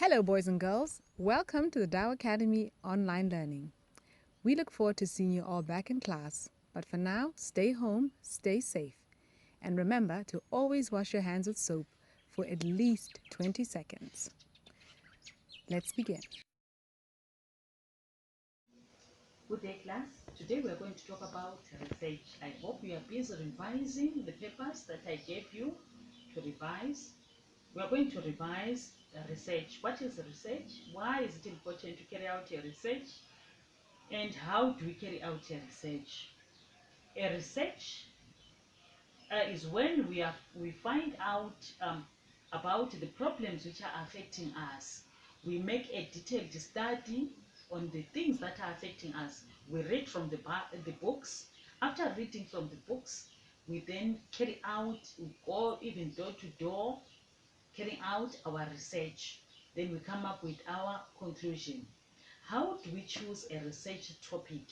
Hello, boys and girls. Welcome to the Dow Academy Online Learning. We look forward to seeing you all back in class. But for now, stay home, stay safe. And remember to always wash your hands with soap for at least 20 seconds. Let's begin. Good day, class. Today we are going to talk about research. I hope you are busy revising the papers that I gave you to revise. We are going to revise research. What is research? Why is it important to carry out a research? And how do we carry out a research? A research is when we find out about the problems which are affecting us. We make a detailed study on the things that are affecting us. We read from the books. After reading from the books, we then carry out, we go even door to door, carrying out our research. Then we come up with our conclusion. How do we choose a research topic?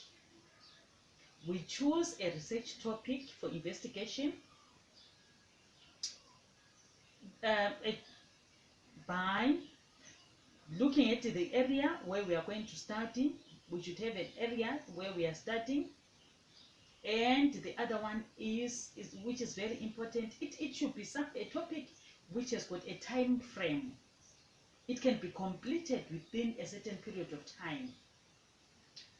We choose a research topic for investigation by looking at the area where we are going to study. We should have an area where we are studying, and the other one is which is very important, it should be a topic which has got a time frame. It can be completed within a certain period of time,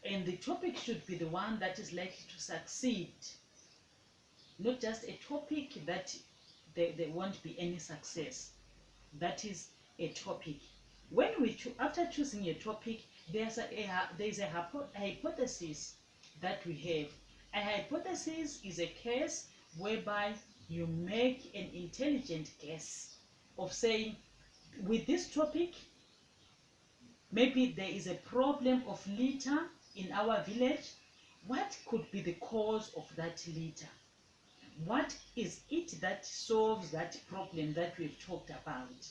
and the topic should be the one that is likely to succeed, not just a topic that there won't be any success. That is a topic. When we after choosing a topic, there's a hypothesis that we have. A hypothesis is a case whereby you make an intelligent guess of saying, with this topic, maybe there is a problem of litter in our village. What could be the cause of that litter? What is it that solves that problem that we've talked about?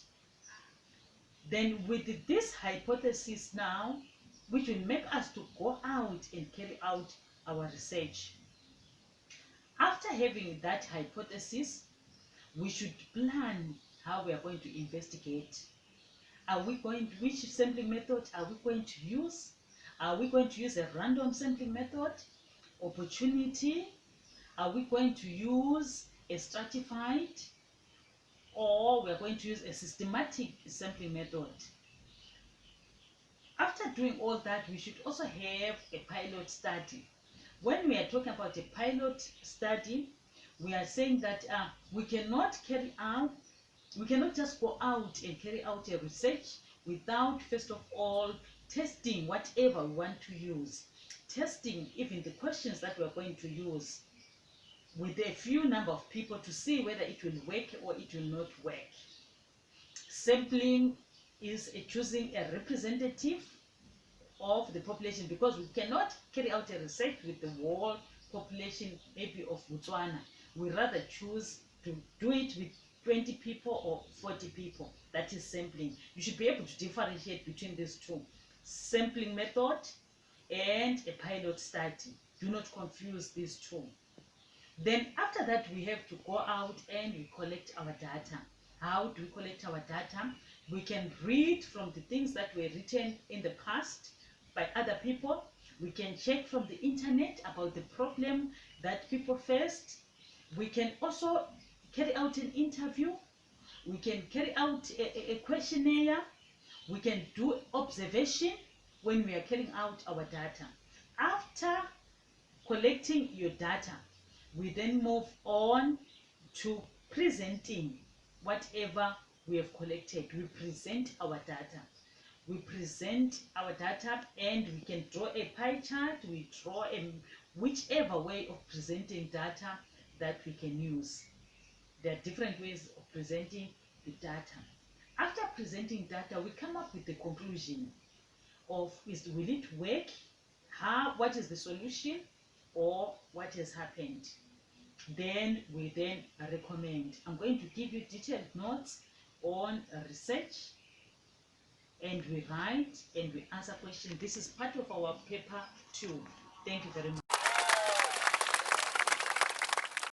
Then with this hypothesis now, which will make us to go out and carry out our research. After having that hypothesis, we should plan how we are going to investigate. Which sampling method are we going to use? Are we going to use a random sampling method, opportunity? Are we going to use a stratified, or we are going to use a systematic sampling method? After doing all that, we should also have a pilot study. When we are talking about a pilot study, we are saying that we cannot just go out and carry out a research without first of all testing whatever we want to use, testing even the questions that we are going to use with a few number of people to see whether it will work or it will not work. Sampling is choosing a representative of the population, because we cannot carry out a research with the whole population maybe of Botswana. We rather choose to do it with 20 people or 40 people. That is sampling. You should be able to differentiate between these two: sampling method and a pilot study. Do not confuse these two. Then after that, we have to go out and we collect our data. How do we collect our data? We can read from the things that were written in the past by other people. We can check from the internet about the problem that people faced. We can also carry out an interview. We can carry out a questionnaire. We can do observation when we are carrying out our data. After collecting your data, we then move on to presenting whatever we have collected. We present our data. We present our data, and we can draw a pie chart. We draw whichever way of presenting data that we can use. There are different ways of presenting the data. After presenting data, we come up with the conclusion of, will it work? What is the solution, or what has happened? Then we recommend. I'm going to give you detailed notes on research, and we write and we answer questions. This is part of our paper 2. Thank you very much.